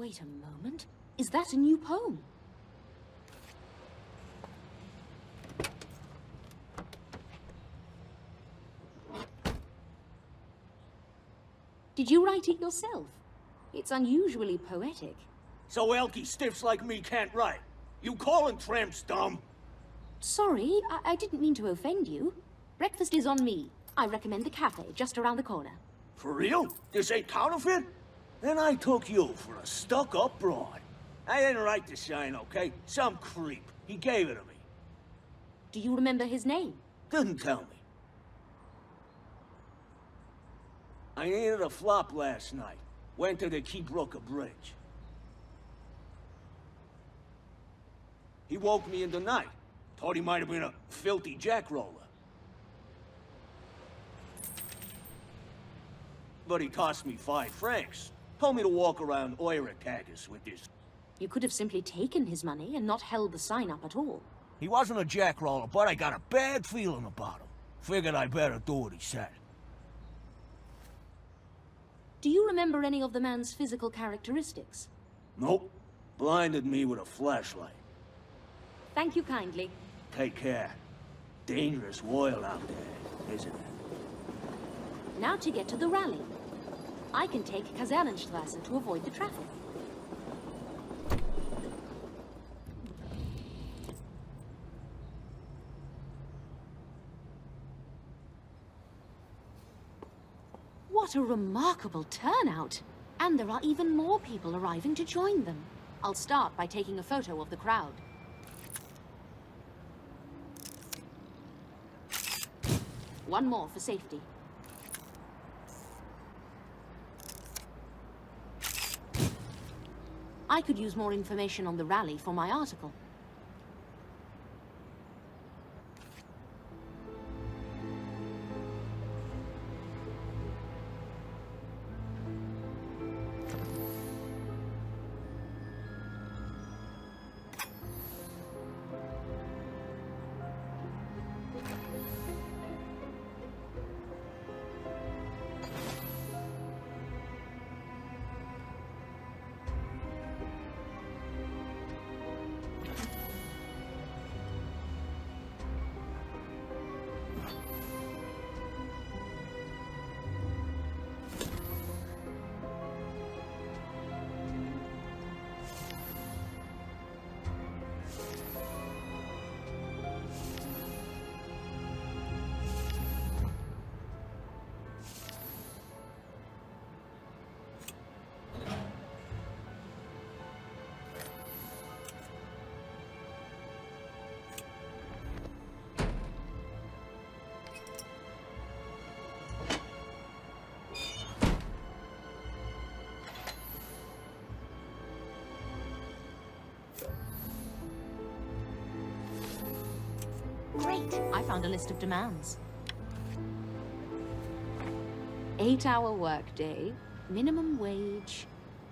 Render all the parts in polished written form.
Wait a moment. Is that a new poem? Did you write it yourself? It's unusually poetic. So elky stiffs like me can't write. You calling tramps dumb? Sorry, I didn't mean to offend you. Breakfast is on me. I recommend the cafe just around the corner. For real? This ain't counterfeit? Then I took you for a stuck-up broad. I didn't write the sign, okay? Some creep. He gave it to me. Do you remember his name? Didn't tell me. I needed a flop last night. Went to the Keybrook Bridge. He woke me in the night. Thought he might have been a filthy jackroller. But he tossed me 5 francs. Told me to walk around Oiratagus with this. You could have simply taken his money and not held the sign up at all. He wasn't a jackroller, but I got a bad feeling about him. Figured I better do what he said. Do you remember any of the man's physical characteristics? Nope. Blinded me with a flashlight. Thank you kindly. Take care. Dangerous world out there, isn't it? Now to get to the rally. I can take Kasernenstrasse to avoid the traffic. What a remarkable turnout! And there are even more people arriving to join them. I'll start by taking a photo of the crowd. One more for safety. I could use more information on the rally for my article. Great! I found a list of demands. 8-hour workday, minimum wage,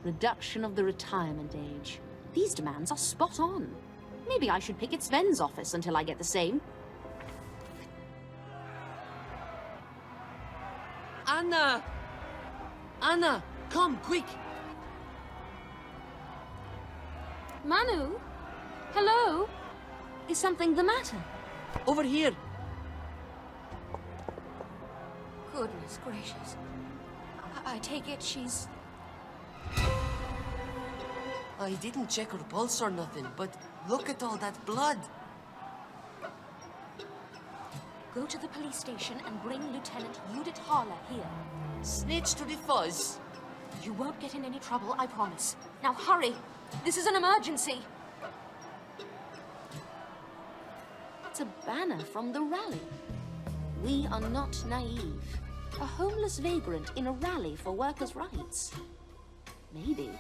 reduction of the retirement age. These demands are spot on. Maybe I should picket Sven's office until I get the same. Anna! Anna, come, quick! Manu? Hello? Is something the matter? Over here! Goodness gracious. I take it she's... I didn't check her pulse or nothing, but look at all that blood. Go to the police station and bring Lieutenant Judit Halle here. Snitch to the fuzz. You won't get in any trouble, I promise. Now hurry! This is an emergency! It's a banner from the rally. We are not naive. A homeless vagrant in a rally for workers' rights. Maybe,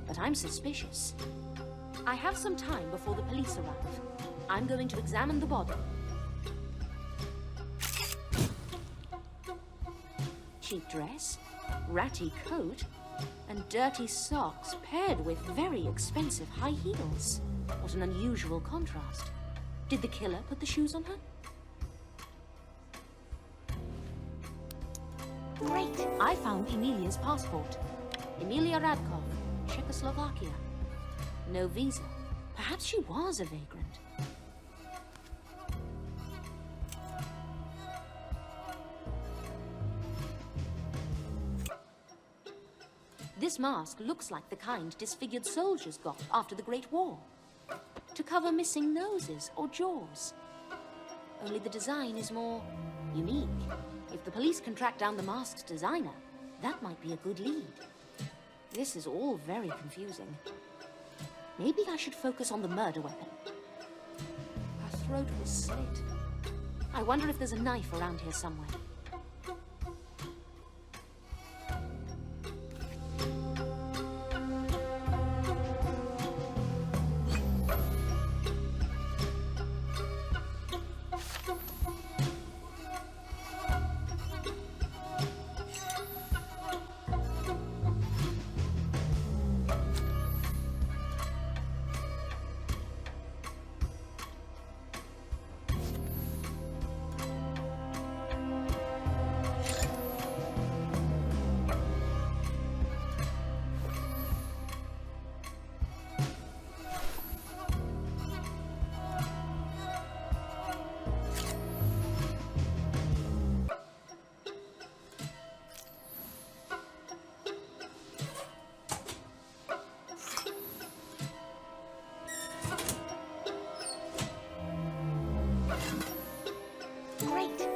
but I'm suspicious. I have some time before the police arrive. I'm going to examine the body. Cheap dress, ratty coat, and dirty socks paired with very expensive high heels. What an unusual contrast. Did the killer put the shoes on her? Great! I found Emilia's passport. Emilia Radkov, Czechoslovakia. No visa. Perhaps she was a vagrant. This mask looks like the kind disfigured soldiers got after the Great War. To cover missing noses or jaws. Only the design is more unique. If the police can track down the mask's designer, that might be a good lead. This is all very confusing. Maybe I should focus on the murder weapon. Her throat was slit. I wonder if there's a knife around here somewhere.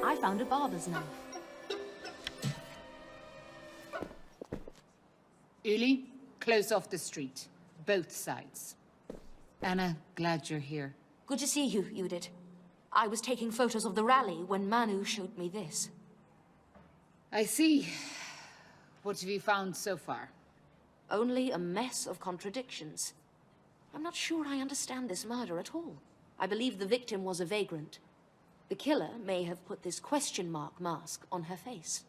I found a barber's knife. Uli, close off the street. Both sides. Anna, glad you're here. Good to see you, Judit. I was taking photos of the rally when Manu showed me this. I see. What have you found so far? Only a mess of contradictions. I'm not sure I understand this murder at all. I believe the victim was a vagrant. The killer may have put this question mark mask on her face.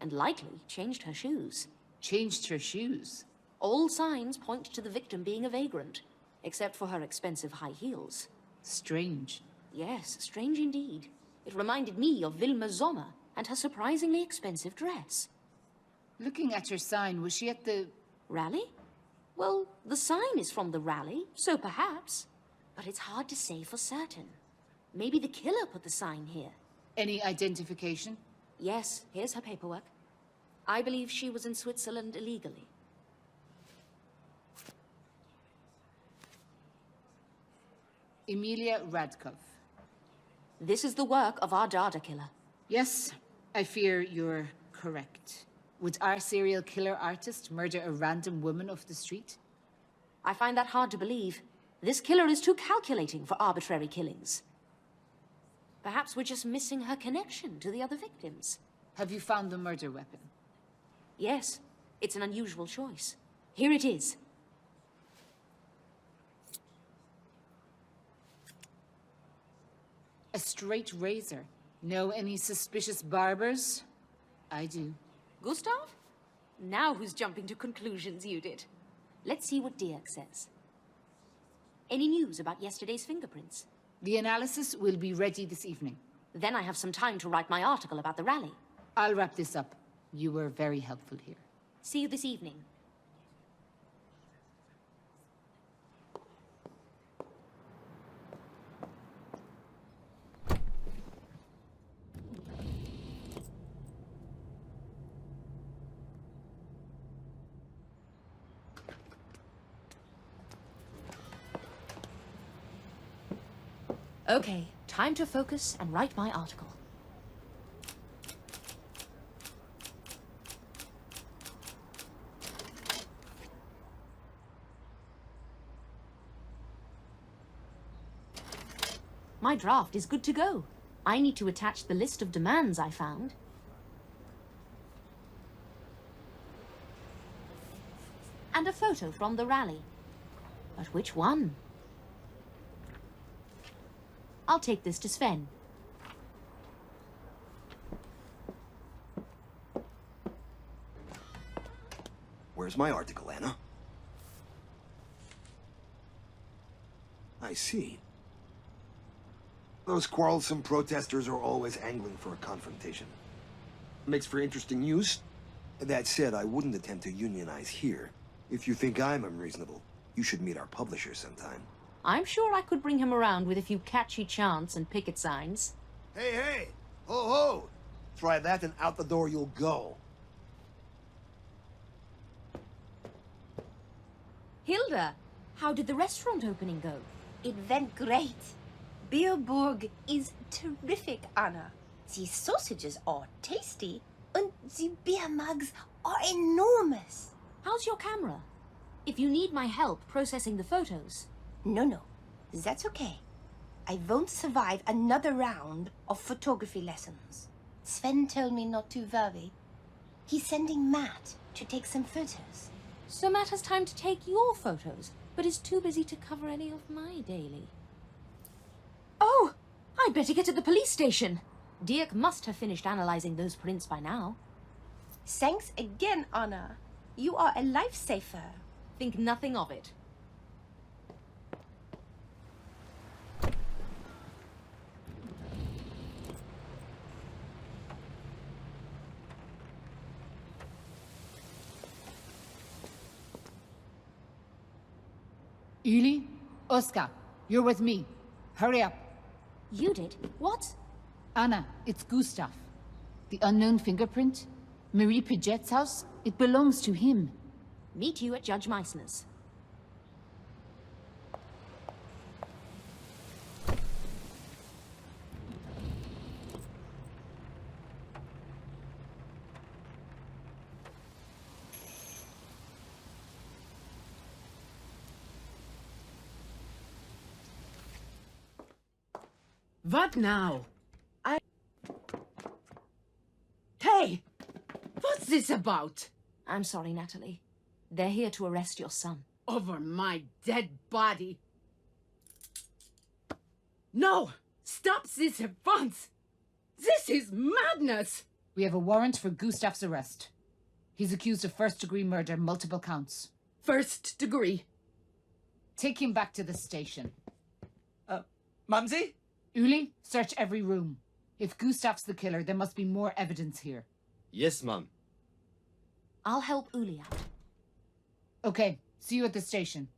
And likely changed her shoes. Changed her shoes? All signs point to the victim being a vagrant, except for her expensive high heels. Strange. Yes, strange indeed. It reminded me of Wilma Sommer and her surprisingly expensive dress. Looking at her sign, was she at the... Rally? Well, the sign is from the rally, so perhaps. But it's hard to say for certain. Maybe the killer put the sign here. Any identification? Yes, here's her paperwork. I believe she was in Switzerland illegally. Emilia Radkov. This is the work of our Dada killer. Yes, I fear you're correct. Would our serial killer artist murder a random woman off the street? I find that hard to believe. This killer is too calculating for arbitrary killings. Perhaps we're just missing her connection to the other victims. Have you found the murder weapon? Yes, it's an unusual choice. Here it is. A straight razor. Know any suspicious barbers? I do. Gustav? Now who's jumping to conclusions, Judit? Let's see what Dirk says. Any news about yesterday's fingerprints? The analysis will be ready this evening. Then I have some time to write my article about the rally. I'll wrap this up. You were very helpful here. See you this evening. Okay, time to focus and write my article. My draft is good to go. I need to attach the list of demands I found. And a photo from the rally. But which one? I'll take this to Sven. Where's my article, Anna? I see. Those quarrelsome protesters are always angling for a confrontation. Makes for interesting news. That said, I wouldn't attempt to unionize here. If you think I'm unreasonable, you should meet our publisher sometime. I'm sure I could bring him around with a few catchy chants and picket signs. Hey, hey! Ho, ho! Try that and out the door you'll go. Hilda, how did the restaurant opening go? It went great. Bierburg is terrific, Anna. The sausages are tasty, and the beer mugs are enormous. How's your camera? If you need my help processing the photos. No, that's okay. I won't survive another round of photography lessons. Sven told me not to worry. He's sending Matt to take some photos. So Matt has time to take your photos, but is too busy to cover any of my daily. Oh! I'd better get to the police station. Dirk must have finished analyzing those prints by now. Thanks again, Anna. You are a lifesaver. Think nothing of it. Uli, Oskar, you're with me. Hurry up. You did? What? Anna, it's Gustav. The unknown fingerprint? Marie Paget's house? It belongs to him. Meet you at Judge Meissner's. What now? Hey! What's this about? I'm sorry, Natalie. They're here to arrest your son. Over my dead body. No! Stop this at once! This is madness! We have a warrant for Gustav's arrest. He's accused of first-degree murder, multiple counts. First degree. Take him back to the station. Mumsy? Uli, search every room. If Gustav's the killer, there must be more evidence here. Yes, Mum. I'll help Uli out. Okay, see you at the station.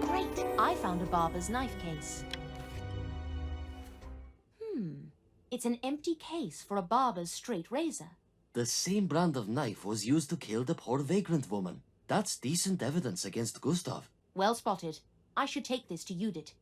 Great! I found a barber's knife case. It's an empty case for a barber's straight razor. The same brand of knife was used to kill the poor vagrant woman. That's decent evidence against Gustav. Well spotted. I should take this to Judit.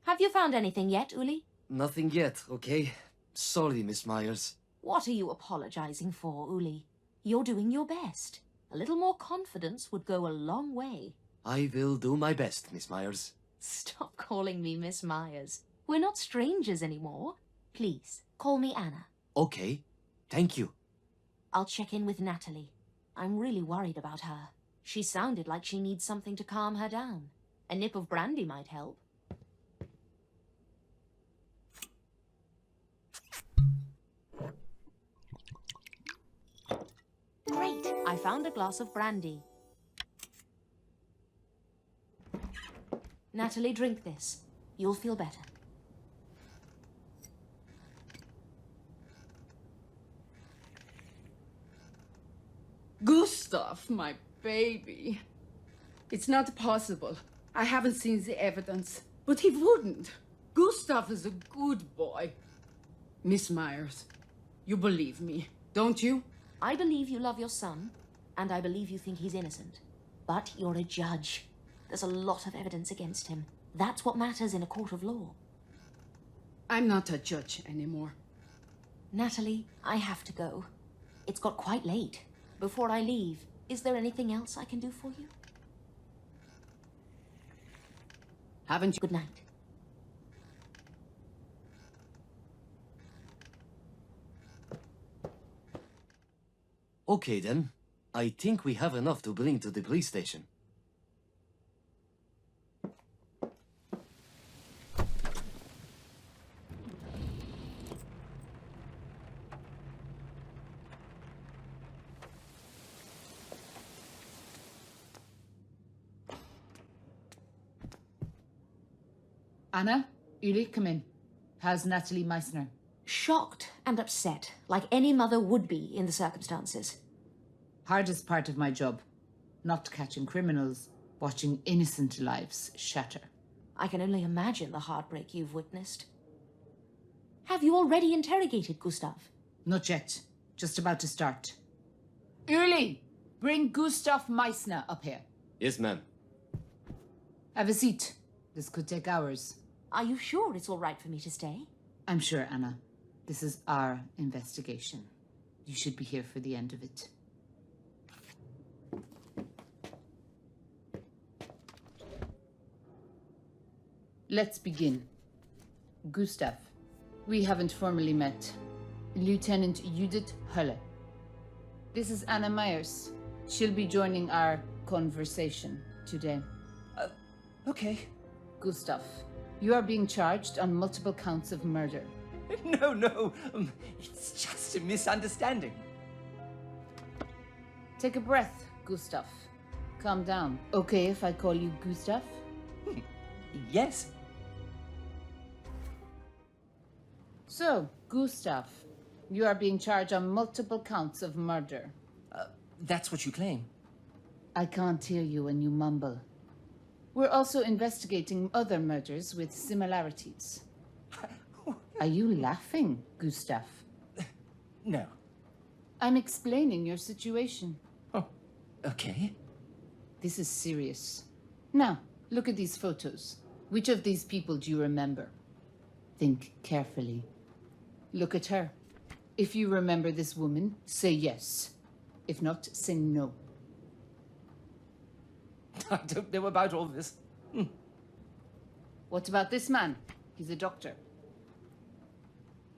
Have you found anything yet, Uli? Nothing yet, okay? Sorry, Miss Myers. What are you apologizing for, Uli? You're doing your best. A little more confidence would go a long way. I will do my best, Miss Myers. Stop calling me Miss Myers. We're not strangers anymore. Please, call me Anna. Okay, thank you. I'll check in with Natalie. I'm really worried about her. She sounded like she needs something to calm her down. A nip of brandy might help. Great! I found a glass of brandy. Natalie, drink this. You'll feel better. Gustav, my baby. It's not possible. I haven't seen the evidence. But he wouldn't. Gustav is a good boy. Miss Myers, you believe me, don't you? I believe you love your son, and I believe you think he's innocent. But you're a judge. There's a lot of evidence against him. That's what matters in a court of law. I'm not a judge anymore. Natalie, I have to go. It's got quite late. Before I leave, is there anything else I can do for you? Haven't you? Good night. Okay then. I think we have enough to bring to the police station. Anna, Uli, come in. How's Natalie Meissner? Shocked and upset, like any mother would be in the circumstances. Hardest part of my job. Not catching criminals, watching innocent lives shatter. I can only imagine the heartbreak you've witnessed. Have you already interrogated Gustav? Not yet. Just about to start. Uli, bring Gustav Meissner up here. Yes, ma'am. Have a seat. This could take hours. Are you sure it's all right for me to stay? I'm sure, Anna. This is our investigation. You should be here for the end of it. Let's begin. Gustav, we haven't formally met. Lieutenant Judit Halle. This is Anna Myers. She'll be joining our conversation today. Okay. Gustav, you are being charged on multiple counts of murder. No. It's just a misunderstanding. Take a breath, Gustav. Calm down. Okay if I call you Gustav? Yes. So, Gustav, you are being charged on multiple counts of murder. That's what you claim. I can't hear you when you mumble. We're also investigating other murders with similarities. Are you laughing, Gustav? No. I'm explaining your situation. Oh, okay. This is serious. Now, look at these photos. Which of these people do you remember? Think carefully. Look at her. If you remember this woman, say yes. If not, say no. I don't know about all this. What about this man? He's a doctor.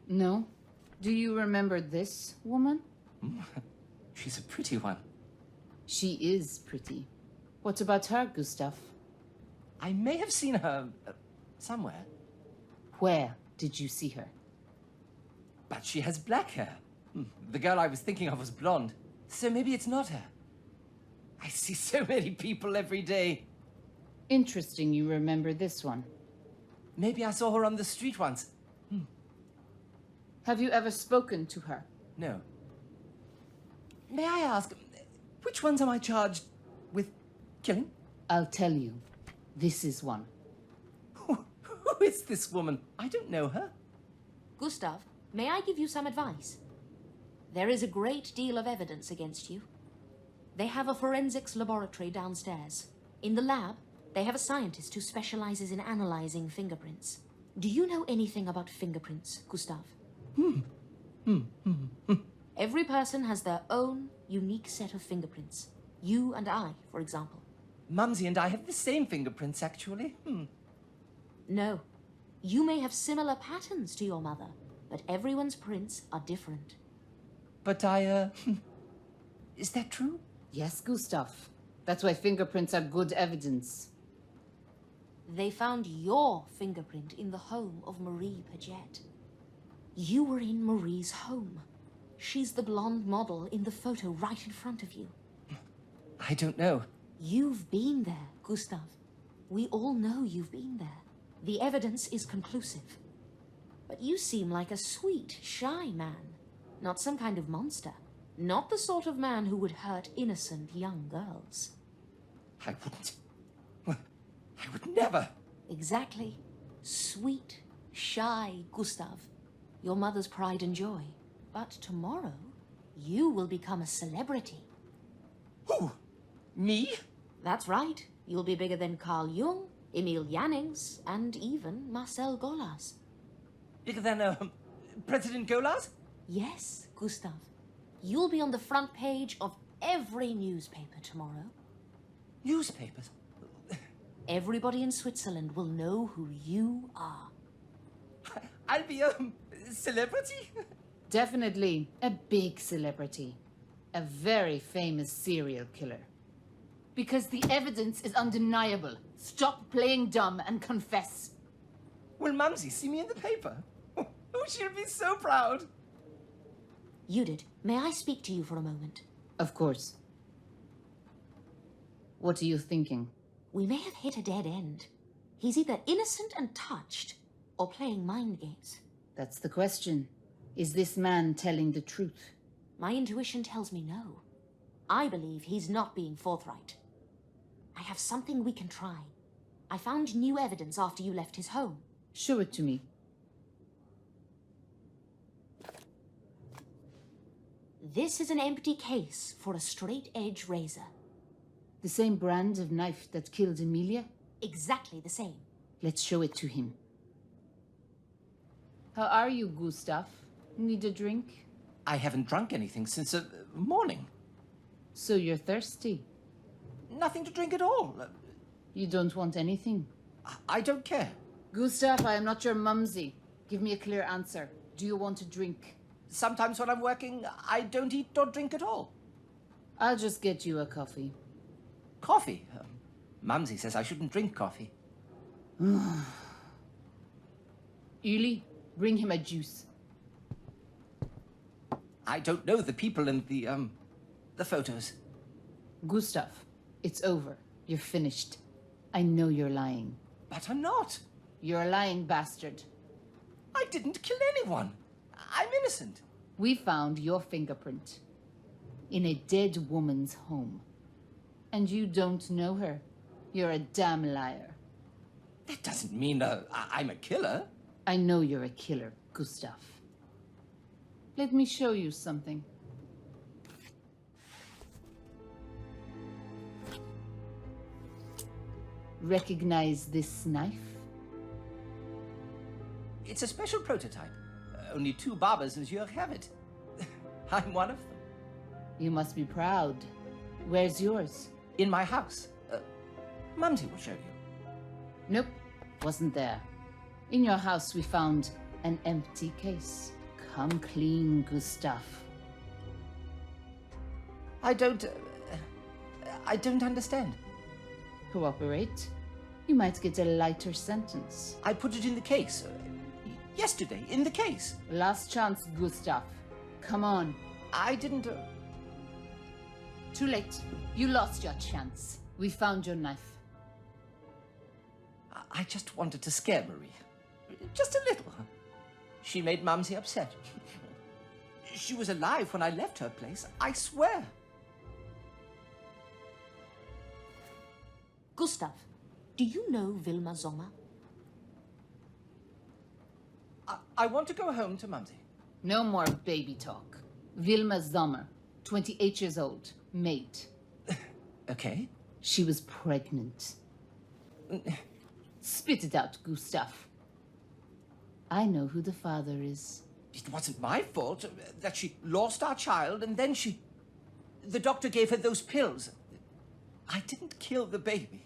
No? Do you remember this woman? She's a pretty one. She is pretty. What about her, Gustav? I may have seen her somewhere. Where did you see her? But she has black hair. The girl I was thinking of was blonde. So maybe it's not her. I see so many people every day. Interesting you remember this one. Maybe I saw her on the street once. Have you ever spoken to her? No. May I ask, which ones am I charged with killing? I'll tell you. This is one. Who is this woman? I don't know her. Gustav, may I give you some advice? There is a great deal of evidence against you. They have a forensics laboratory downstairs. In the lab, they have a scientist who specializes in analyzing fingerprints. Do you know anything about fingerprints, Gustav? Every person has their own unique set of fingerprints. You and I, for example. Mumsy and I have the same fingerprints, actually. No. You may have similar patterns to your mother, but everyone's prints are different. But is that true? Yes, Gustav. That's why fingerprints are good evidence. They found your fingerprint in the home of Marie Paget. You were in Marie's home. She's the blonde model in the photo right in front of you. I don't know. You've been there, Gustav. We all know you've been there. The evidence is conclusive. But you seem like a sweet, shy man. Not some kind of monster. Not the sort of man who would hurt innocent young girls. I wouldn't. I would never. Exactly. Sweet, shy Gustav, your mother's pride and joy. But tomorrow, you will become a celebrity. Who? Me? That's right. You'll be bigger than Carl Jung, Emil Jannings, and even Marcel Golas. Bigger than, President Golas? Yes, Gustav. You'll be on the front page of every newspaper tomorrow. Newspapers? Everybody in Switzerland will know who you are. I'll be a celebrity? Definitely a big celebrity. A very famous serial killer. Because the evidence is undeniable. Stop playing dumb and confess. Will Mumsy see me in the paper? Oh, she'll be so proud. Judit, may I speak to you for a moment? Of course. What are you thinking? We may have hit a dead end. He's either innocent and touched, or playing mind games. That's the question. Is this man telling the truth? My intuition tells me no. I believe he's not being forthright. I have something we can try. I found new evidence after you left his home. Show it to me. This is an empty case for a straight-edge razor. The same brand of knife that killed Emilia? Exactly the same. Let's show it to him. How are you, Gustav? Need a drink? I haven't drunk anything since morning. So you're thirsty? Nothing to drink at all. You don't want anything? I don't care. Gustav, I am not your mumsy. Give me a clear answer. Do you want a drink? Sometimes when I'm working, I don't eat or drink at all. I'll just get you a coffee. Coffee? Mumsy says I shouldn't drink coffee. Uli, bring him a juice. I don't know the people in the photos. Gustav, it's over. You're finished. I know you're lying. But I'm not. You're a lying bastard. I didn't kill anyone. I'm innocent. We found your fingerprint in a dead woman's home. And you don't know her. You're a damn liar. That doesn't mean I'm a killer. I know you're a killer, Gustav. Let me show you something. Recognize this knife? It's a special prototype. Only 2 barbers in Zurich have it. I'm one of them. You must be proud. Where's yours? In my house. Mumsy will show you. Nope, wasn't there. In your house we found an empty case. Come clean, Gustav. I don't understand. Cooperate. You might get a lighter sentence. I put it in the case. Yesterday, in the case. Last chance, Gustav. Come on. I didn't... Too late. You lost your chance. We found your knife. I just wanted to scare Marie. Just a little. She made Mumsy upset. She was alive when I left her place, I swear. Gustav, do you know Wilma Sommer? I want to go home to Mumsy. No more baby talk. Wilma Sommer, 28 years old, maid. Okay. She was pregnant. Spit it out, Gustav. I know who the father is. It wasn't my fault that she lost our child and then she... The doctor gave her those pills. I didn't kill the baby.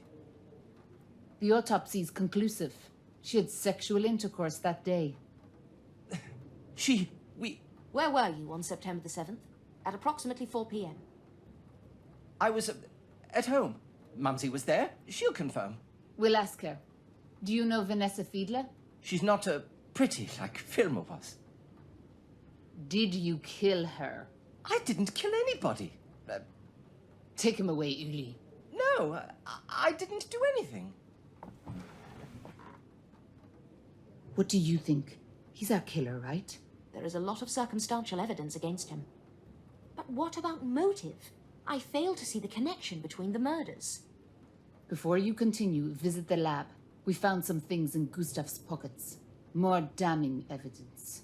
The autopsy is conclusive. She had sexual intercourse that day. We... Where were you on September the 7th? At approximately 4 p.m. I was at home. Mumsy was there. She'll confirm. We'll ask her. Do you know Vanessa Fiedler? She's not pretty like Filmer was. Did you kill her? I didn't kill anybody. Take him away, Uli. No, I didn't do anything. What do you think? He's our killer, right? There is a lot of circumstantial evidence against him. But what about motive? I fail to see the connection between the murders. Before you continue, visit the lab. We found some things in Gustav's pockets. More damning evidence.